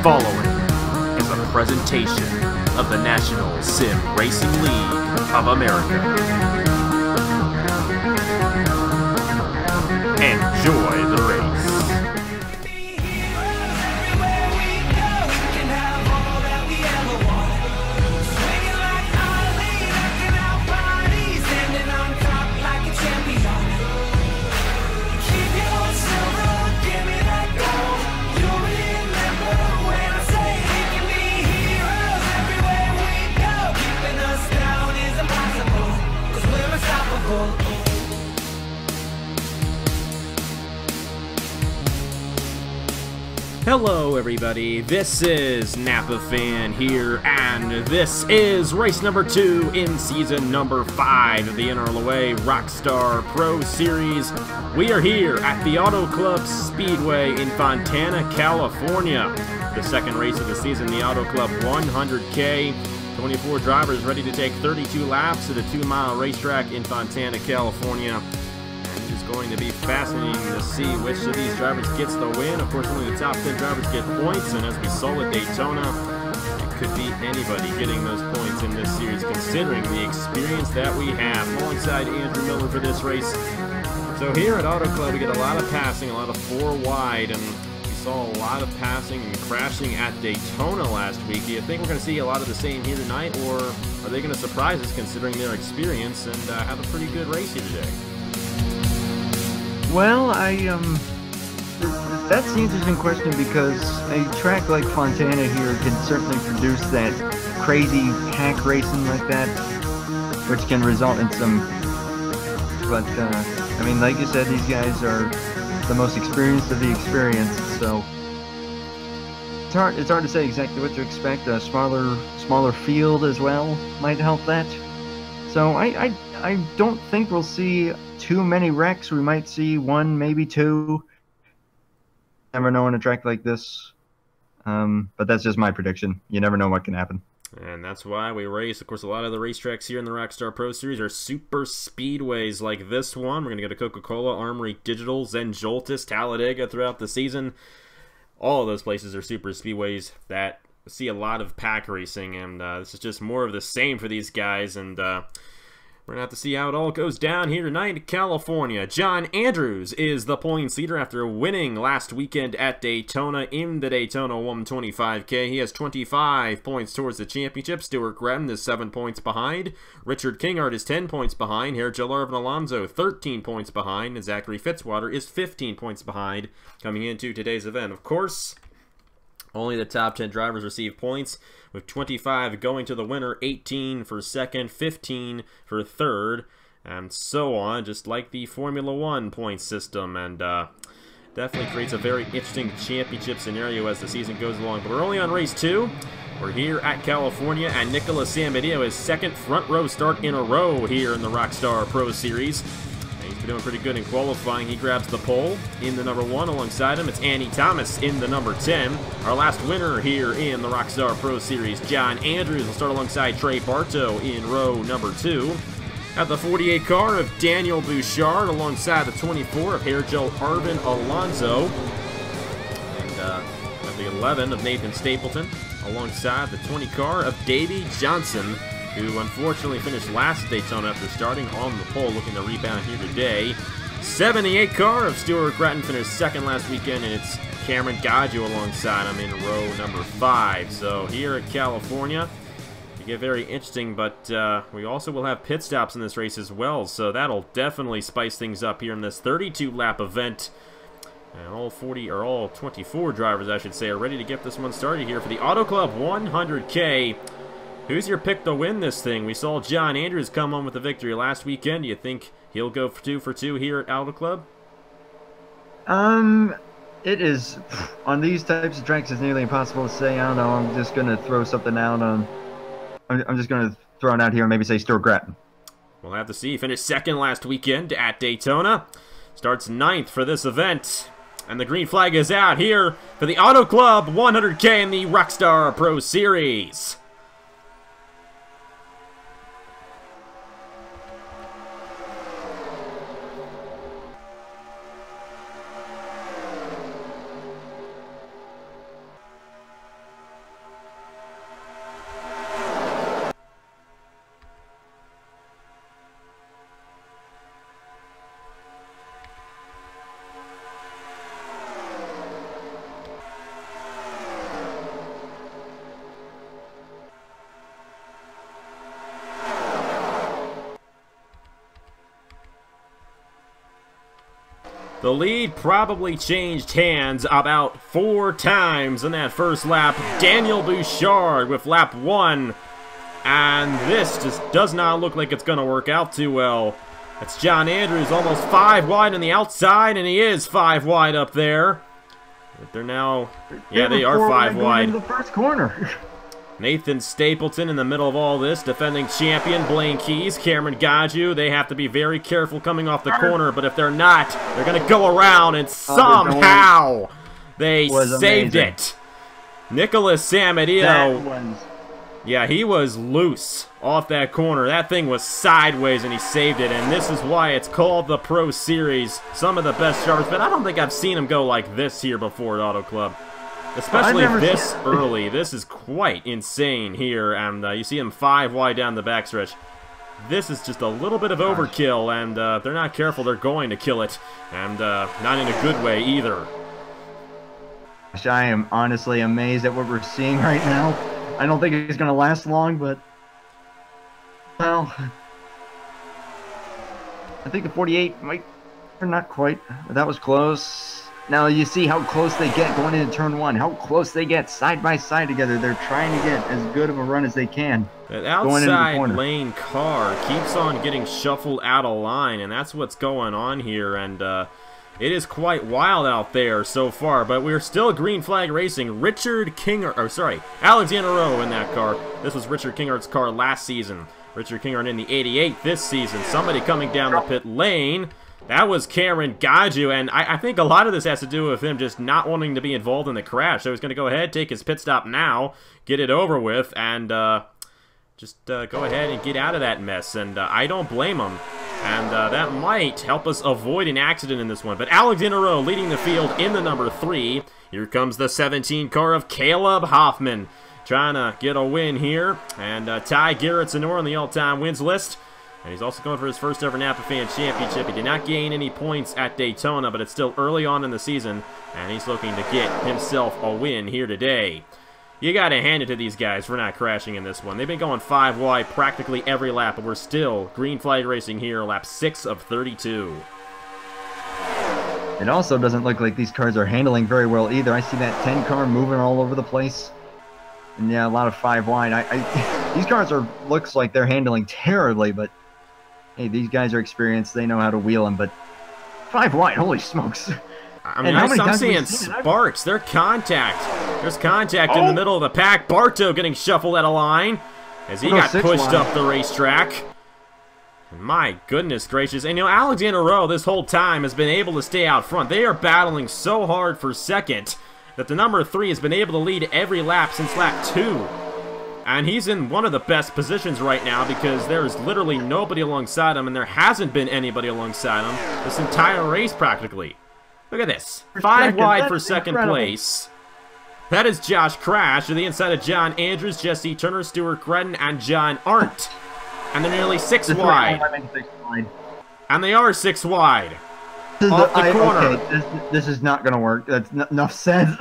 following is a presentation of the National Sim Racing League of America. Enjoy the race. Hello everybody, this is Napa Fan here, and this is race number 2 in season number 5 of the NRLOA Rockstar Pro Series. We are here at the Auto Club Speedway in Fontana, California. The second race of the season, the Auto Club 100K. 24 drivers ready to take 32 laps at a 2-mile racetrack in Fontana, California. It is going to be fascinating to see which of these drivers gets the win. Of course, only the top 10 drivers get points, and as we saw at Daytona, it could be anybody getting those points in this series, considering the experience that we have. Alongside Andrew Miller for this race. So here at Auto Club, we get a lot of passing, a lot of 4 wide, and we saw a lot of passing and crashing at Daytona last week. Do you think we're going to see a lot of the same here tonight, or are they going to surprise us considering their experience and have a pretty good race here today? Well, that's the interesting question, because a track like Fontana here can certainly produce that crazy hack racing like that, which can result in some, but, I mean, like you said, these guys are the most experienced of the experienced, so it's hard to say exactly what to expect. A smaller field as well might help that. So I don't think we'll see too many wrecks. We might see 1, maybe 2. Never know on a track like this. But that's just my prediction. You never know what can happen. And that's why we race. Of course, a lot of the racetracks here in the Rockstar Pro Series are super speedways like this one. We're going to go to Coca-Cola, Armory Digital, Zen Joltis, Talladega throughout the season. All of those places are super speedways that see a lot of pack racing, and this is just more of the same for these guys, and we're going to have to see how it all goes down here tonight in California. John Andrews is the points leader after winning last weekend at Daytona in the Daytona 125K. He has 25 points towards the championship. Stuart Gratton is 7 points behind. Richard Kingard is 10 points behind. Hergel Arvin Alonso 13 points behind. And Zachary Fitzwater is 15 points behind coming into today's event. Of course, only the top 10 drivers receive points, with 25 going to the winner, 18 for second, 15 for third, and so on, just like the Formula 1 point system, and definitely creates a very interesting championship scenario as the season goes along. But we're only on race 2. We're here at California, and Nicholas Samedeo, his second front row start in a row here in the Rockstar Pro Series. He's been doing pretty good in qualifying. He grabs the pole in the number 1. Alongside him, it's Andy Thomas in the number 10. Our last winner here in the Rockstar Pro Series, John Andrews, will start alongside Trey Bartow in row number 2. At the 48 car of Daniel Bouchard alongside the 24 of Hergel Arvin Alonso. And at the 11 of Nathan Stapleton alongside the 20 car of Davey Johnson, who unfortunately finished last at Daytona after starting on the pole, looking to rebound here today. 78 car of Stuart Gratton finished second last weekend, and it's Cameron Gaggio alongside him in row number 5. So here at California, it get very interesting, but we also will have pit stops in this race as well, so that'll definitely spice things up here in this 32-lap event. And all 24 drivers, I should say, are ready to get this one started here for the Auto Club 100K. Who's your pick to win this thing? We saw John Andrews come on with the victory last weekend. Do you think he'll go for 2 for 2 here at Auto Club? It is, on these types of tracks, it's nearly impossible to say. I don't know. I'm just going to throw something out on, I'm just going to throw it out here and maybe say Stuart Gratton. We'll have to see. He finished second last weekend at Daytona. Starts 9th for this event. And the green flag is out here for the Auto Club 100K in the Rockstar Pro Series. The lead probably changed hands about 4 times in that first lap. Daniel Bouchard with lap 1. And this just does not look like it's going to work out too well. That's John Andrews almost 5 wide on the outside, and he is 5 wide up there. They're now, yeah, they are 5 wide. In the first corner. Nathan Stapleton in the middle of all this, defending champion Blaine Keys, Cameron Gaju. They have to be very careful coming off the corner, but if they're not, they're going to go around, and somehow they saved it. Nicholas Samadillo, yeah, he was loose off that corner. That thing was sideways, and he saved it, and this is why it's called the Pro Series. Some of the best drivers, but I don't think I've seen him go like this here before at Auto Club. Especially this early. This is quite insane here, and you see him 5 wide down the backstretch. This is just a little bit of overkill, and if they're not careful, they're going to kill it, and not in a good way either. I am honestly amazed at what we're seeing right now. I don't think it's going to last long, but, well, I think the 48 might, or not quite, but that was close. Now you see how close they get going into turn 1, how close they get side by side together. They're trying to get as good of a run as they can. That outside lane car keeps on getting shuffled out of line, and that's what's going on here, and it is quite wild out there so far, but we're still green flag racing. Richard Kinghart, or sorry, Alexander Rowe in that car. This was Richard Kinghart's car last season. Richard Kinghart in the 88 this season. Somebody coming down the pit lane. That was Cameron Gaju, and I think a lot of this has to do with him just not wanting to be involved in the crash. So he's going to go ahead, take his pit stop now, get it over with, and just go ahead and get out of that mess. And I don't blame him. And that might help us avoid an accident in this one. But Alexander Rowe leading the field in the number 3. Here comes the 17 car of Caleb Hoffman, trying to get a win here. And Ty Garrett-Sonora on the all-time wins list. And he's also going for his first ever Napa Fan Championship. He did not gain any points at Daytona, but it's still early on in the season. And he's looking to get himself a win here today. You got to hand it to these guys for not crashing in this one. They've been going 5 wide practically every lap, but we're still green flag racing here, lap 6 of 32. It also doesn't look like these cars are handling very well either. I see that 10 car moving all over the place. And yeah, a lot of 5 wide. These cars looks like they're handling terribly, but hey, these guys are experienced. They know how to wheel them, but 5 wide, holy smokes. I mean, I'm seeing sparks. There's contact. There's contact in the middle of the pack. Bartow getting shuffled out of line as he got pushed up the racetrack. My goodness gracious. And, you know, Alexander Rowe this whole time has been able to stay out front. They are battling so hard for second that the number 3 has been able to lead every lap since lap 2. And he's in one of the best positions right now because there is literally nobody alongside him, and there hasn't been anybody alongside him this entire race practically. Look at this. 5 wide for second place. That is Josh Crash to the inside of John Andrews, Jesse Turner, Stuart Gretton, and John Arndt. And they're nearly 6 wide. And they are 6 wide. Off the corner. Okay, this is not going to work. That's enough said.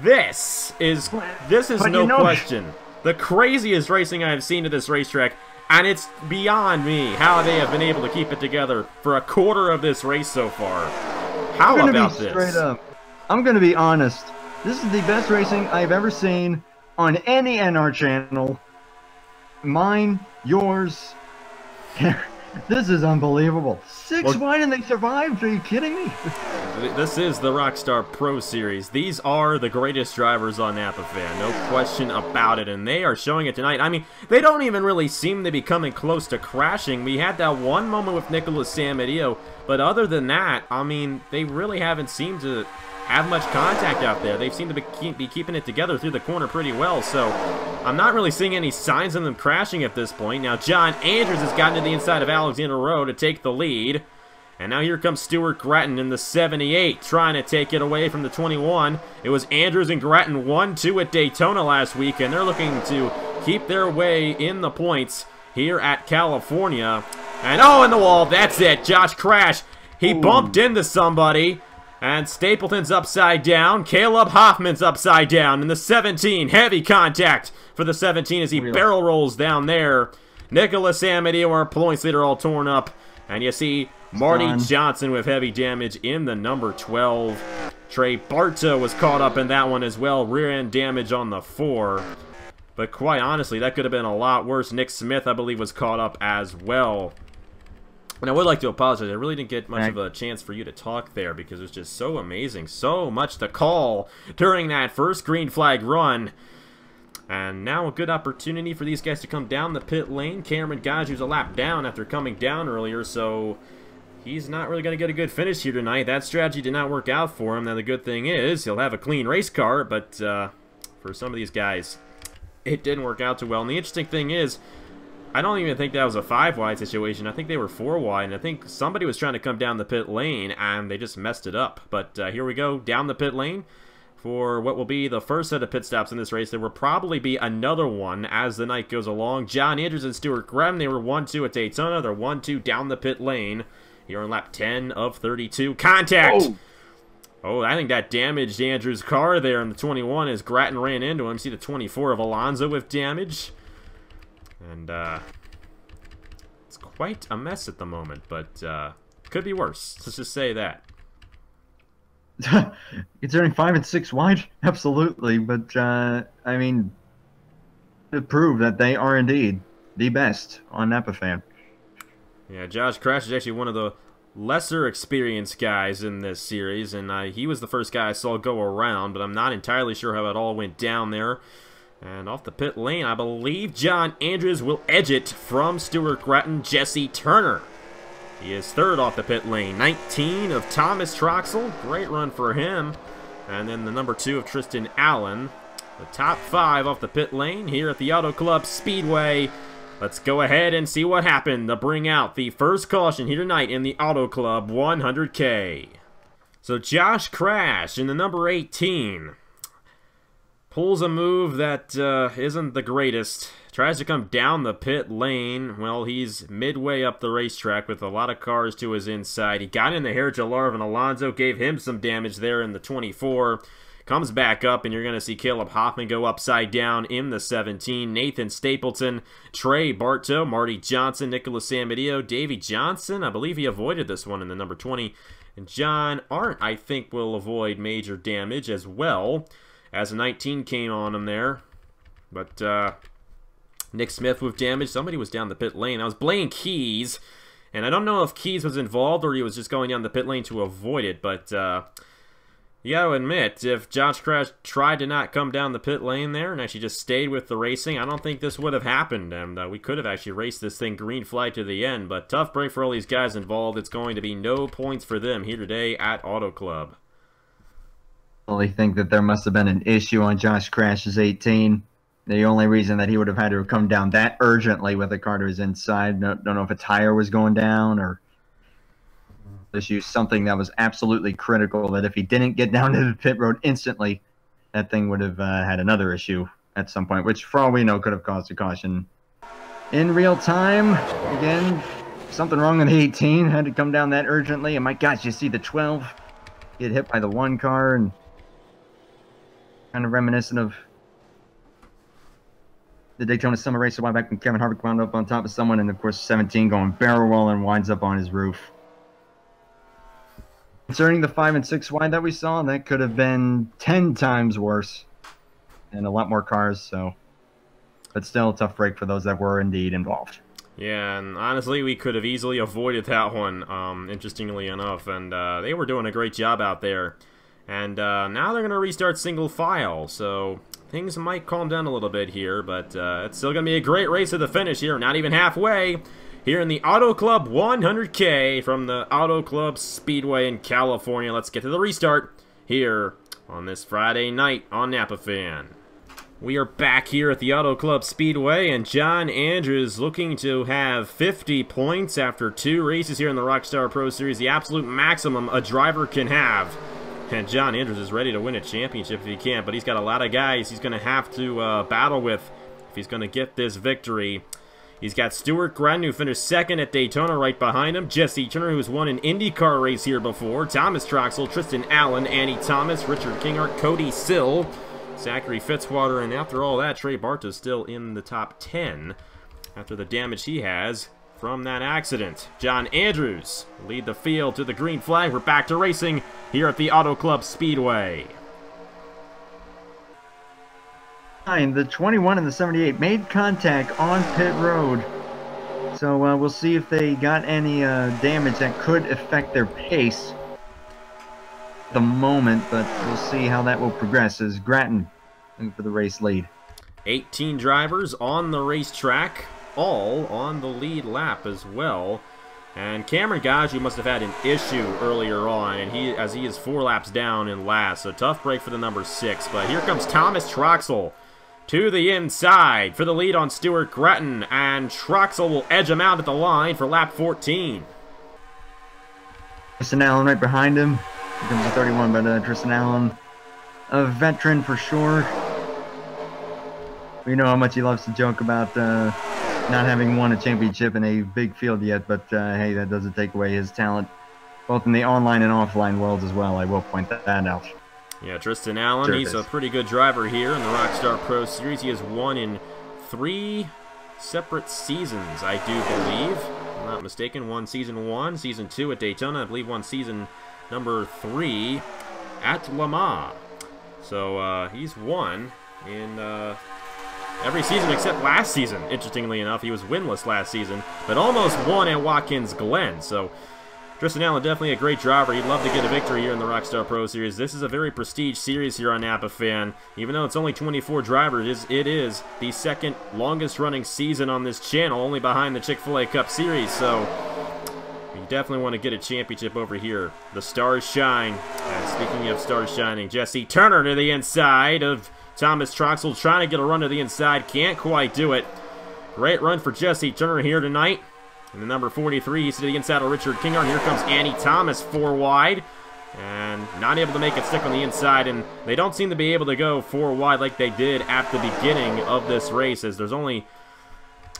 This is no question the craziest racing I have seen at this racetrack. And it's beyond me how they have been able to keep it together for a quarter of this race so far. How about this? Straight up, I'm going to be honest. This is the best racing I've ever seen on any NR channel. Mine, yours. This is unbelievable. 6 wide and they survived. Are you kidding me? This is the Rockstar Pro Series. These are the greatest drivers on Napa Fan. No question about it. And they are showing it tonight. I mean, they don't even really seem to be coming close to crashing. We had that one moment with Nicholas Samadillo. But other than that, I mean, they really haven't seemed to have much contact out there. They seem to be keeping it together through the corner pretty well, so I'm not really seeing any signs of them crashing at this point. Now, John Andrews has gotten to the inside of Alexander Rowe to take the lead, and now here comes Stuart Gretton in the 78, trying to take it away from the 21. It was Andrews and Gretton 1-2 at Daytona last week, and they're looking to keep their way in the points here at California. And oh, in the wall, that's it. Josh Crash, he bumped into somebody. And Stapleton's upside down. Caleb Hoffman's upside down. And the 17, heavy contact for the 17 as he barrel rolls down there. Nicholas Samadillo, our points leader, all torn up. And you see Marty Johnson with heavy damage in the number 12. Trey Bartow was caught up in that one as well. Rear end damage on the 4. But quite honestly, that could have been a lot worse. Nick Smith, I believe, was caught up as well. And I would like to apologize. I really didn't get much of a chance for you to talk there because it was just so amazing. So much to call during that first green flag run. And now a good opportunity for these guys to come down the pit lane. Cameron Gaju's a lap down after coming down earlier, so he's not really going to get a good finish here tonight. That strategy did not work out for him. Now the good thing is he'll have a clean race car, but for some of these guys, it didn't work out too well. And the interesting thing is, I don't even think that was a 5-wide situation. I think they were 4-wide, and I think somebody was trying to come down the pit lane, and they just messed it up. But here we go, down the pit lane for what will be the first set of pit stops in this race. There will probably be another one as the night goes along. John Andrews and Stuart Graham, they were 1-2 at Daytona. They're 1-2 down the pit lane here on lap 10 of 32. Contact! Oh, I think that damaged Andrews' car there in the 21 as Grattan ran into him. See the 24 of Alonso with damage. And it's quite a mess at the moment, but could be worse. Let's just say that. Considering 5 and 6 wide, absolutely. But I mean, to prove that they are indeed the best on Napa Fan. Yeah, Josh Crash is actually one of the lesser experienced guys in this series, and he was the first guy I saw go around, but I'm not entirely sure how it all went down there. And off the pit lane, I believe John Andrews will edge it from Stuart Grattan, Jesse Turner. He is third off the pit lane. 19 of Thomas Troxel. Great run for him. And then the number 2 of Tristan Allen. The top 5 off the pit lane here at the Auto Club Speedway. Let's go ahead and see what happened to bring out the first caution here tonight in the Auto Club 100K. So Josh Crash in the number 18. Pulls a move that isn't the greatest. Tries to come down the pit lane. Well, he's midway up the racetrack with a lot of cars to his inside. He got in the hair Jalar and Alonso, gave him some damage there in the 24. Comes back up, and you're going to see Caleb Hoffman go upside down in the 17. Nathan Stapleton, Trey Bartow, Marty Johnson, Nicholas Samadillo, Davey Johnson. I believe he avoided this one in the number 20. And John Arndt, I think, will avoid major damage as well, as a 19 came on him there. But Nick Smith with damage. Somebody was down the pit lane. I was Blaine Keys, and I don't know if Keys was involved or he was just going down the pit lane to avoid it, but you got to admit, if Josh Crash tried to not come down the pit lane there and actually just stayed with the racing, I don't think this would have happened, and we could have actually raced this thing green flag to the end. But tough break for all these guys involved. It's going to be no points for them here today at Auto Club. I think that there must have been an issue on Josh Crash's 18. The only reason that he would have had to come down that urgently with the car to his inside, don't know if a tire was going down or just use something that was absolutely critical, that if he didn't get down to the pit road instantly, that thing would have had another issue at some point, which for all we know could have caused a caution. In real time, again, something wrong with the 18, had to come down that urgently, and my gosh, you see the 12 get hit by the 1 car, and kind of reminiscent of the Daytona Summer Race a while back when Kevin Harvick wound up on top of someone, and of course 17 going barrel roll and winds up on his roof. Concerning the 5 and 6 wide that we saw, that could have been 10 times worse and a lot more cars, so but still a tough break for those that were indeed involved. Yeah, and honestly, we could have easily avoided that one, interestingly enough, and they were doing a great job out there. And now they're going to restart single file, so things might calm down a little bit here, but it's still going to be a great race to the finish here, not even halfway, here in the Auto Club 100K from the Auto Club Speedway in California. Let's get to the restart here on this Friday night on Napa Fan. We are back here at the Auto Club Speedway, and John Andrews looking to have 50 points after 2 races here in the Rockstar Pro Series, the absolute maximum a driver can have. And John Andrews is ready to win a championship if he can, but he's got a lot of guys he's going to have to battle with if he's going to get this victory. He's got Stuart Grattan, who finished 2nd at Daytona right behind him. Jesse Turner, who's won an IndyCar race here before. Thomas Troxel, Tristan Allen, Andy Thomas, Richard Kinghart, Cody Sill, Zachary Fitzwater, and after all that, Trey Bartow's still in the top 10 after the damage he has. from that accident. John Andrews lead the field to the green flag. We're back to racing here at the Auto Club Speedway. The 21 and the 78 made contact on pit road. So we'll see if they got any damage that could affect their pace at the moment, but we'll see how that will progress as Grattan looking for the race lead. 18 drivers on the racetrack, all on the lead lap as well. And Cameron Gaju must have had an issue earlier on, and he is 4 laps down in last. So tough break for the number 6. But here comes Thomas Troxel to the inside for the lead on Stuart Grattan, and Troxel will edge him out at the line for lap 14. Tristan Allen right behind him. Here comes the 31, but Tristan Allen, a veteran for sure. We know how much he loves to joke about not having won a championship in a big field yet, but hey, that doesn't take away his talent, both in the online and offline worlds as well. I will point that out. Yeah, Tristan Allen, he's a pretty good driver here in the Rockstar Pro Series. He has won in 3 separate seasons, I do believe. If I'm not mistaken, won Season 1, Season 2 at Daytona, I believe won Season number 3 at Le Mans. So he's won in every season except last season. Interestingly enough, he was winless last season, but almost won at Watkins Glen. So Tristan Allen, definitely a great driver. He'd love to get a victory here in the Rockstar Pro Series. This is a very prestige series here on Napa Fan. Even though it's only 24 drivers, it is the second longest running season on this channel, only behind the Chick-fil-A Cup Series. So you definitely want to get a championship over here. The stars shine. And speaking of stars shining, Jesse Turner to the inside of Thomas Troxel, trying to get a run to the inside. Can't quite do it. Great run for Jesse Turner here tonight. And the number 43, he's to the inside of Richard Kinghorn. Here comes Andy Thomas 4 wide. And not able to make it stick on the inside. And they don't seem to be able to go 4 wide like they did at the beginning of this race, as there's only...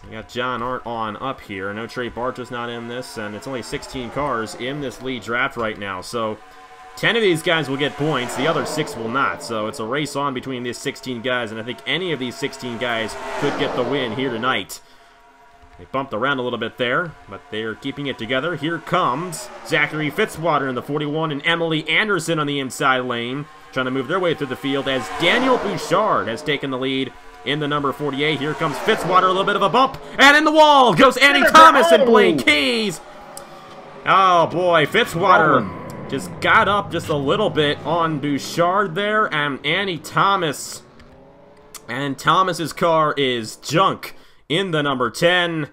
We got John Art on up here. No Trey Bartra's not in this. And it's only 16 cars in this lead draft right now. So 10 of these guys will get points. The other 6 will not. So it's a race on between these 16 guys. And I think any of these 16 guys could get the win here tonight. They bumped around a little bit there, but they're keeping it together. Here comes Zachary Fitzwater in the 41 and Emily Anderson on the inside lane, trying to move their way through the field as Daniel Bouchard has taken the lead in the number 48. Here comes Fitzwater, a little bit of a bump, and in the wall goes Andy Thomas and Blaine Keys. Oh boy, Fitzwater just got up just a little bit on Bouchard there, and Andy Thomas, and Thomas's car is junk. In the number 10,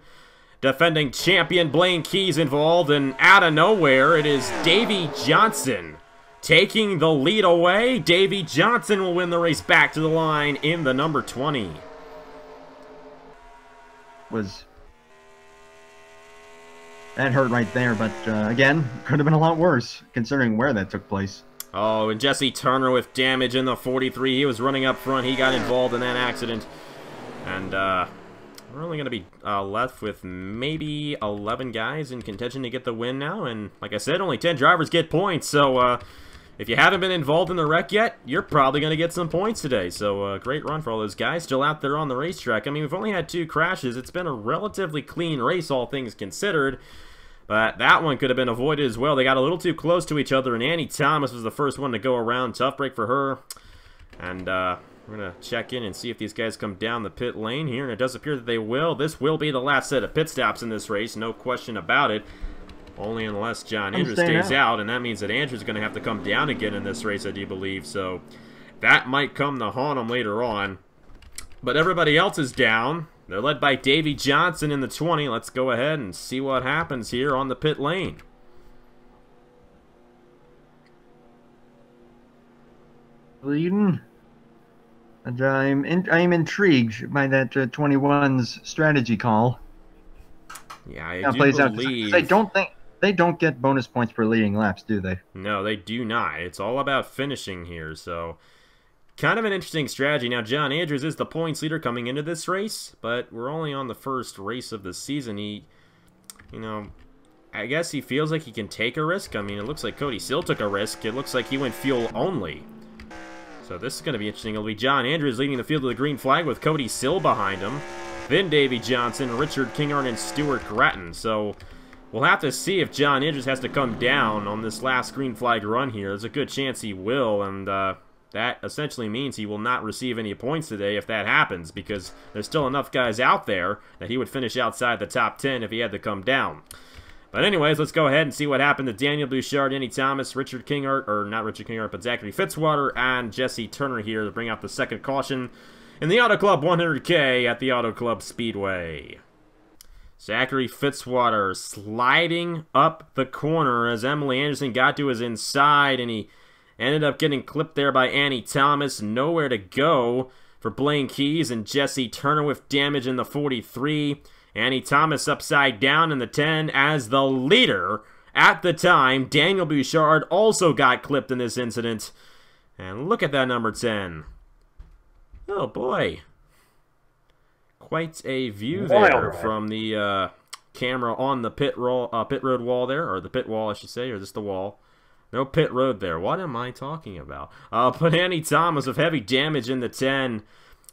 defending champion Blaine Keys involved, and out of nowhere, it is Davey Johnson taking the lead away. Davey Johnson will win the race back to the line in the number 20. That hurt right there, but again, could have been a lot worse considering where that took place. Oh, and Jesse Turner with damage in the 43. He was running up front. He got involved in that accident, and we're only going to be left with maybe 11 guys in contention to get the win now. And like I said, only 10 drivers get points. So if you haven't been involved in the wreck yet, you're probably going to get some points today. So great run for all those guys still out there on the racetrack. I mean, we've only had 2 crashes. It's been a relatively clean race, all things considered. But that one could have been avoided as well. They got a little too close to each other, and Annie Thomas was the first one to go around. Tough break for her. And we're going to check in and see if these guys come down the pit lane here, and it does appear that they will. This will be the last set of pit stops in this race, no question about it. Only unless John Andrews stays out, and that means that Andrews is going to have to come down again in this race, I do believe. So that might come to haunt him later on. But everybody else is down. They're led by Davey Johnson in the 20. Let's go ahead and see what happens here on the pit lane. Leading. And I'm intrigued by that 21's strategy call. Yeah, I do believe they don't get bonus points for leading laps, do they? No, they do not. It's all about finishing here, so kind of an interesting strategy. Now, John Andrews is the points leader coming into this race, but we're only on the first race of the season. He, you know, I guess he feels like he can take a risk. I mean, it looks like Cody Sill took a risk. It looks like he went fuel only. So this is going to be interesting. It'll be John Andrews leading the field to the green flag with Cody Sill behind him. then Davey Johnson, Richard Kinghart, and Stuart Gratton. So we'll have to see if John Andrews has to come down on this last green flag run here. There's a good chance he will, and that essentially means he will not receive any points today if that happens, because there's still enough guys out there that he would finish outside the top 10 if he had to come down. But anyways, let's go ahead and see what happened to Daniel Bouchard, Danny Thomas, Richard Kinghart, or not Richard Kinghart, but Zachary Fitzwater, and Jesse Turner here to bring out the second caution in the Auto Club 100K at the Auto Club Speedway. Zachary Fitzwater sliding up the corner as Emily Anderson got to his inside, and he ended up getting clipped there by Annie Thomas. Nowhere to go for Blaine Keys and Jesse Turner with damage in the 43. Annie Thomas upside down in the 10 as the leader at the time. Daniel Bouchard also got clipped in this incident. And look at that number 10. Oh boy. Quite a view there from the camera on the pit road wall there, or the pit wall I should say, or just the wall. No pit road there. What am I talking about? But Annie Thomas with heavy damage in the 10.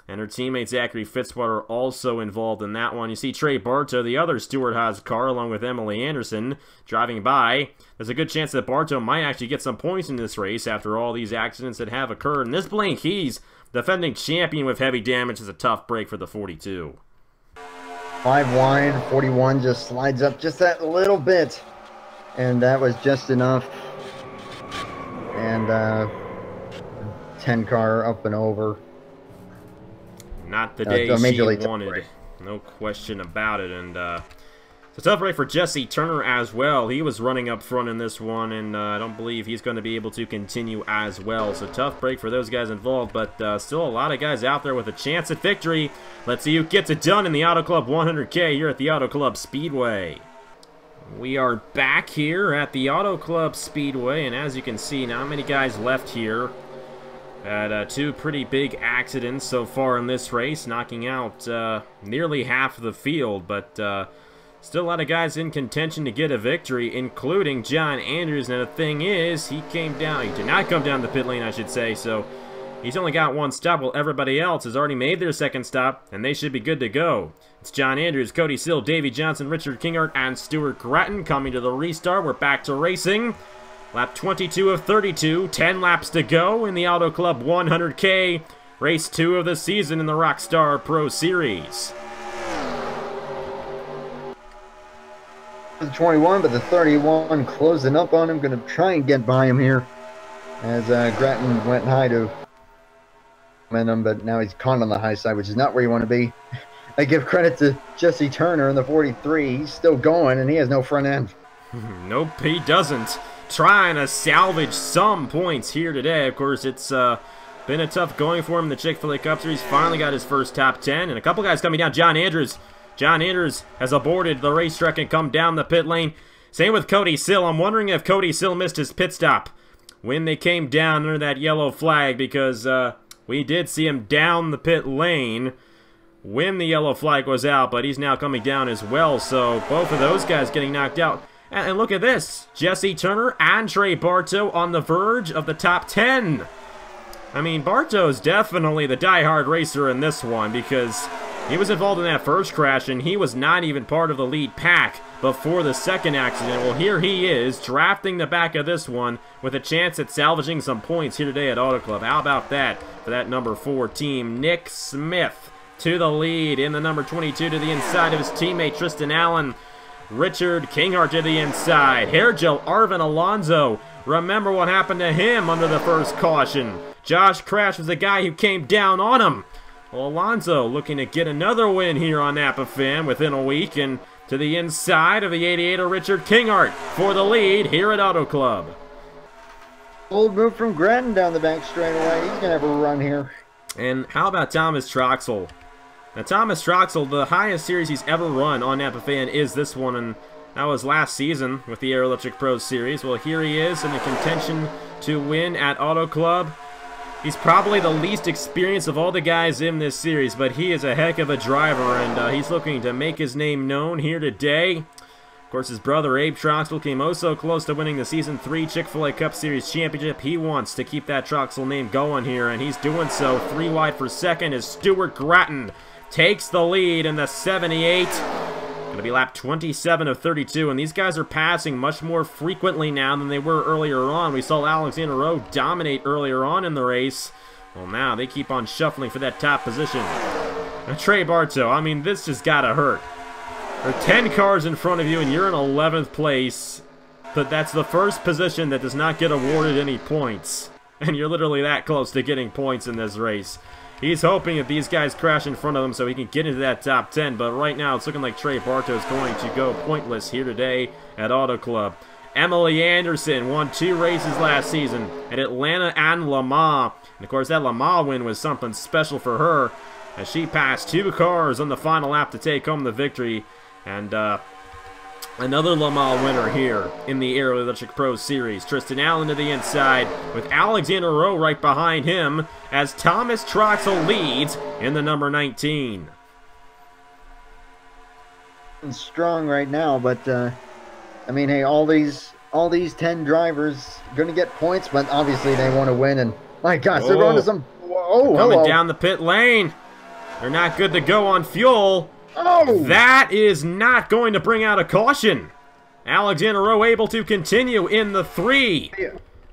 And her teammate Zachary Fitzwater also involved in that one. You see Trey Bartow, the other Stewart Haas car, along with Emily Anderson, driving by. There's a good chance that Bartow might actually get some points in this race after all these accidents that have occurred. And this Blaine Keys, defending champion with heavy damage, is a tough break for the 42. 5 wide, 41 just slides up just that little bit. And that was just enough. And 10 car up and over. Not the day she wanted, no question about it. And it's a tough break for Jesse Turner as well. He was running up front in this one, and I don't believe he's going to be able to continue as well. So tough break for those guys involved, but still a lot of guys out there with a chance at victory. Let's see who gets it done in the Auto Club 100K here at the Auto Club Speedway. We are back here at the Auto Club Speedway, and as you can see, not many guys left here. Had two pretty big accidents so far in this race, knocking out nearly half of the field, but still a lot of guys in contention to get a victory, including John Andrews. And the thing is, he did not come down the pit lane, I should say, so he's only got one stop, while everybody else has already made their second stop, and they should be good to go. It's John Andrews, Cody Sill, Davey Johnson, Richard Kinghart, and Stuart Gratton coming to the restart. We're back to racing. Lap 22 of 32, 10 laps to go in the Auto Club 100K, race 2 of the season in the Rockstar Pro Series. The 21, but the 31 closing up on him. Going to try and get by him here as Gratton went high to momentum, but now he's caught on the high side, which is not where you want to be. I give credit to Jesse Turner in the 43. He's still going, and he has no front end. Nope, he doesn't. Trying to salvage some points here today. Of course, it's been a tough going for him in the Chick-fil-A Cup Series. Finally got his first top 10, and a couple guys coming down. John Andrews has aborted the racetrack and come down the pit lane. Same with Cody Sill. I'm wondering if Cody Sill missed his pit stop when they came down under that yellow flag, because we did see him down the pit lane when the yellow flag was out, but he's now coming down as well. So both of those guys getting knocked out. And look at this, Jesse Turner and Trey Bartow on the verge of the top 10. I mean, Bartow's definitely the die-hard racer in this one, because he was involved in that first crash, and he was not even part of the lead pack before the second accident. Well, here he is, drafting the back of this one with a chance at salvaging some points here today at Auto Club. How about that for that number 4 team? Nick Smith to the lead in the number 22 to the inside of his teammate Tristan Allen. Richard Kinghart to the inside. Hair Gel Arvin Alonso. Remember what happened to him under the first caution. Josh Crash was the guy who came down on him. Well, Alonso looking to get another win here on Napa Fan within a week. And to the inside of the 88er, Richard Kinghart for the lead here at Auto Club. Old move from Gratton down the back straightaway. He's going to have a run here. And how about Thomas Troxel? Now, Thomas Troxel, the highest series he's ever run on Napa Fan is this one, and that was last season with the Aeroelectric Pro Series. Well, here he is in the contention to win at Auto Club. He's probably the least experienced of all the guys in this series, but he is a heck of a driver, and he's looking to make his name known here today. Of course, his brother Abe Troxel came oh so close to winning the Season 3 Chick-fil-A Cup Series Championship. He wants to keep that Troxel name going here, and he's doing so. 3 wide for second is Stuart Gratton takes the lead in the 78. Going to be lap 27 of 32, and these guys are passing much more frequently now than they were earlier on. We saw Alexander Rowe dominate earlier on in the race. Well, now they keep on shuffling for that top position. Trey Bartow, I mean, this just gotta hurt. There are 10 cars in front of you, and you're in 11th place, but that's the first position that does not get awarded any points. And you're literally that close to getting points in this race. He's hoping that these guys crash in front of him so he can get into that top 10, but right now it's looking like Trey Bartow is going to go pointless here today at Auto Club. Emily Anderson won 2 races last season at Atlanta and Le Mans. And of course that Le Mans win was something special for her as she passed 2 cars on the final lap to take home the victory. And another Le Mans winner here in the Electric Pro Series. Tristan Allen to the inside with Alexander Rowe right behind him as Thomas Troxel leads in the number 19. Strong right now, but I mean, hey, all these 10 drivers going to get points, but obviously they want to win. And my gosh, they're going to some. Oh, coming down the pit lane. They're not good to go on fuel. Oh! That is not going to bring out a caution. Alexander Rowe able to continue in the 3.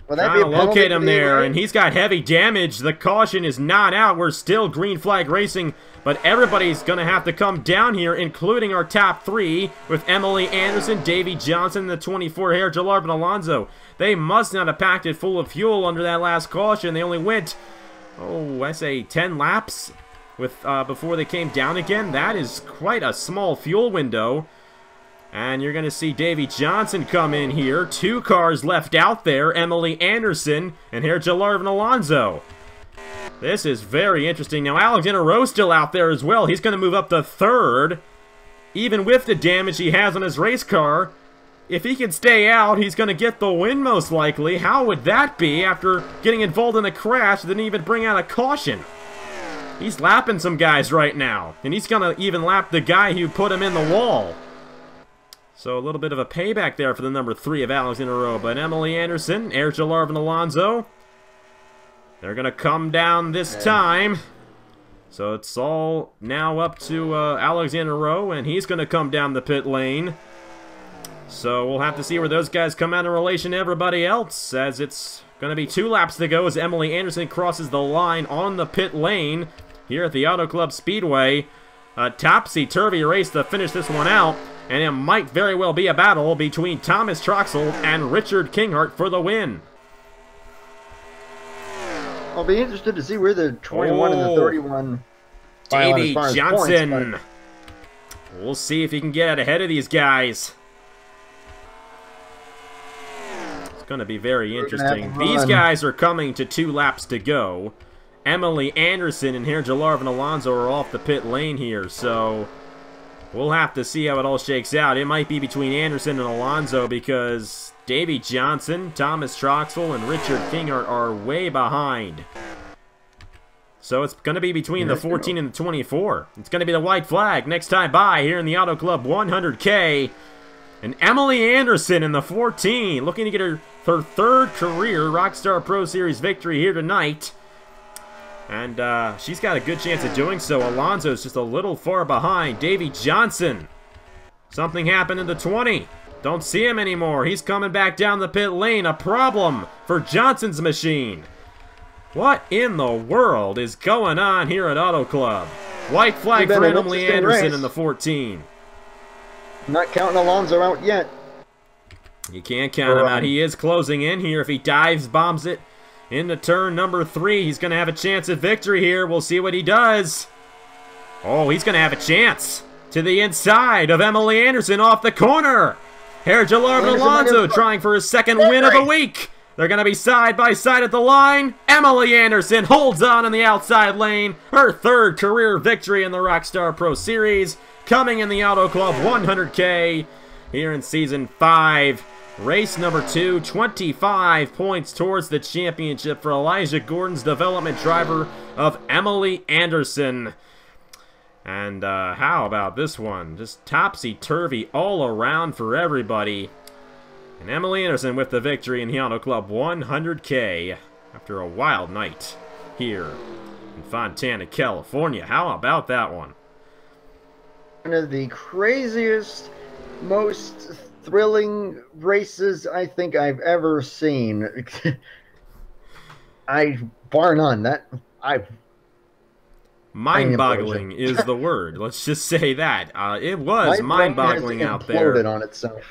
Will that Trying be a to locate him there, right? and he's got heavy damage. The caution is not out. We're still green flag racing, but everybody's going to have to come down here, including our top 3 with Emily Anderson, Davey Johnson, and the 24 Hair Jalard and Alonso. They must not have packed it full of fuel under that last caution. They only went, oh, I say 10 laps with before they came down again. That is quite a small fuel window. And you're going to see Davey Johnson come in here. 2 cars left out there. Emily Anderson and here Jalard and Alonso. This is very interesting. Now Alexander Rowe's still out there as well. He's going to move up to 3rd. Even with the damage he has on his race car, if he can stay out, he's going to get the win most likely. How would that be after getting involved in a crash that didn't even bring out a caution? He's lapping some guys right now. And he's going to even lap the guy who put him in the wall. So a little bit of a payback there for the number 3 of Alexander Rowe. But Emily Anderson, Air Jalard and Alonso, they're going to come down this time. So it's all now up to Alexander Rowe, and he's going to come down the pit lane. So we'll have to see where those guys come out in relation to everybody else, as it's going to be 2 laps to go as Emily Anderson crosses the line on the pit lane here at the Auto Club Speedway. A topsy-turvy race to finish this one out, and it might very well be a battle between Thomas Troxel and Richard Kinghart for the win. I'll be interested to see where the 21 and the 31 Davey as Johnson. Points, but we'll see if he can get ahead of these guys. It's going to be very interesting. These guys are coming to 2 laps to go. Emily Anderson and here Jalard and Alonso are off the pit lane here, so we'll have to see how it all shakes out. It might be between Anderson and Alonso because Davey Johnson, Thomas Troxel, and Richard Kinghart are way behind. So it's going to be between the 14 and the 24. It's going to be the white flag next time by here in the Auto Club 100K. And Emily Anderson in the 14 looking to get her 3rd career Rockstar Pro Series victory here tonight. And she's got a good chance of doing so. Alonso's just a little far behind. Davey Johnson. Something happened in the 20. Don't see him anymore. He's coming back down the pit lane. A problem for Johnson's machine. What in the world is going on here at Auto Club? White flag for Emily Anderson in the 14. Not counting Alonso out yet. You can't count him out. He is closing in here. If he dives, bombs it into turn number 3, he's going to have a chance at victory here. We'll see what he does. Oh, he's going to have a chance. To the inside of Emily Anderson off the corner. Here, Jalard and Alonso trying for his 2nd win of the week. They're going to be side by side at the line. Emily Anderson holds on in the outside lane. Her 3rd career victory in the Rockstar Pro Series. Coming in the Auto Club 100K here in Season 5. Race number 2, 25 points towards the championship for Elijah Gordon's development driver of Emily Anderson. And how about this one? Just topsy-turvy all around for everybody. And Emily Anderson with the victory in the Auto Club 100K after a wild night here in Fontana, California. How about that one? one of the craziest, most thrilling races I think I've ever seen. Bar none. Mind-boggling is the word. Let's just say that. It was mind-boggling out there. Imploded on itself.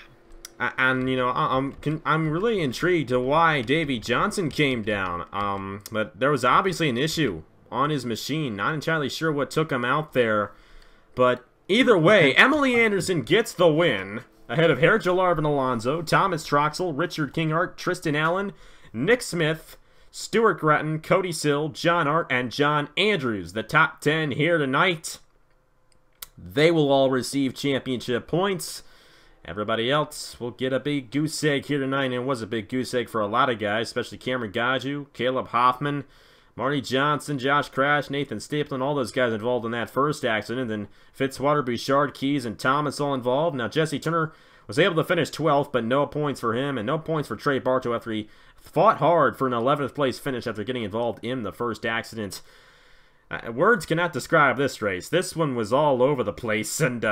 And, you know, I'm really intrigued to why Davey Johnson came down. But there was obviously an issue on his machine. Not entirely sure what took him out there. But either way, Emily Anderson gets the win ahead of Herr Jalarvin Alonso, Thomas Troxel, Richard Kingart, Tristan Allen, Nick Smith, Stuart Gratton, Cody Sill, John Art, and John Andrews. The top 10 here tonight. They will all receive championship points. Everybody else will get a big goose egg here tonight, and it was a big goose egg for a lot of guys, especially Cameron Gaju, Caleb Hoffman, Marty Johnson, Josh Crash, Nathan Stapleton, all those guys involved in that first accident. And then Fitzwater, Bouchard, Keys, and Thomas all involved. Now, Jesse Turner was able to finish 12th, but no points for him, and no points for Trey Bartow after he fought hard for an 11th place finish after getting involved in the first accident. Words cannot describe this race. This one was all over the place, and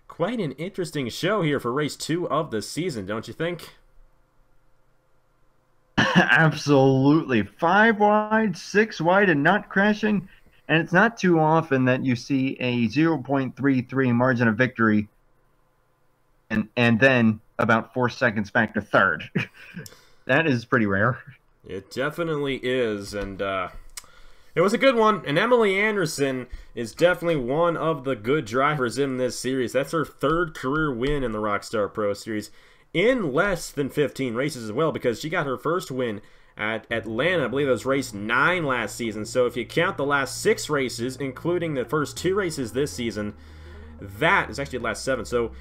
quite an interesting show here for race 2 of the season, don't you think? Absolutely. 5 wide, 6 wide, and not crashing. And it's not too often that you see a 0.33 margin of victory and then about 4 seconds back to third. That is pretty rare. It definitely is, and it was a good one. And Emily Anderson is definitely one of the good drivers in this series. That's her 3rd career win in the Rockstar Pro Series in less than 15 races as well, because she got her first win at Atlanta. I believe it was race 9 last season. So if you count the last 6 races, including the first 2 races this season, that is actually the last 7. So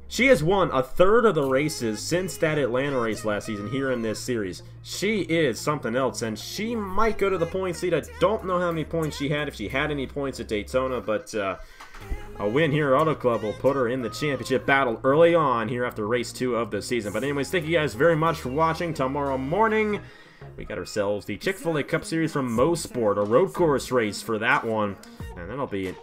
she has won a third of the races since that Atlanta race last season here in this series. She is something else, and she might go to the points lead. I don't know how many points she had, if she had any points at Daytona, but a win here at Auto Club will put her in the championship battle early on here after race 2 of the season. But anyways, thank you guys very much for watching. Tomorrow morning, we got ourselves the Chick-fil-A Cup Series from Mosport, a road course race for that one, and that'll be an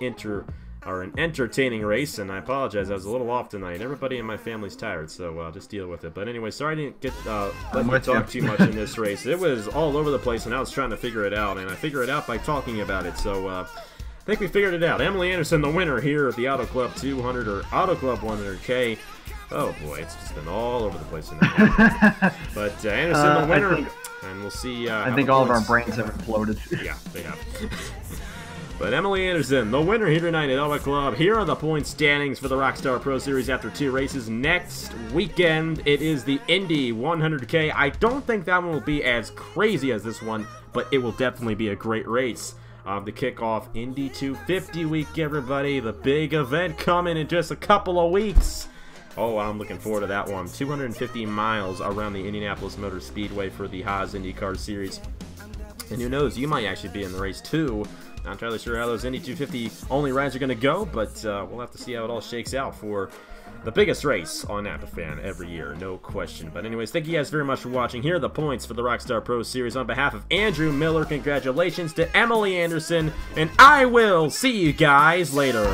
entertaining race. And I apologize, I was a little off tonight. Everybody in my family's tired, so just deal with it. But anyway, sorry I didn't get let you talk too much in this race. It was all over the place, and I was trying to figure it out, and I figured it out by talking about it. So I think we figured it out. Emily Anderson, the winner here at the Auto Club 200 or Auto Club 100K. Oh boy, it's just been all over the place tonight. But Anderson, the winner, and we'll see. I think all of our brains have exploded. Yeah, they have. But Emily Anderson, the winner here tonight at Auto Club. Here are the point standings for the Rockstar Pro Series after 2 races. Next weekend, it is the Indy 100K. I don't think that one will be as crazy as this one, but it will definitely be a great race. To kick off Indy 250 week, everybody. The big event coming in just a couple of weeks. Oh, I'm looking forward to that one. 250 miles around the Indianapolis Motor Speedway for the Haas IndyCar Series. And who knows, you might actually be in the race too. Not entirely sure how those Indy 250 only rides are going to go, but we'll have to see how it all shakes out for the biggest race on Fan every year, no question. But anyways, thank you guys very much for watching. Here are the points for the Rockstar Pro Series. On behalf of Andrew Miller, congratulations to Emily Anderson, and I will see you guys later.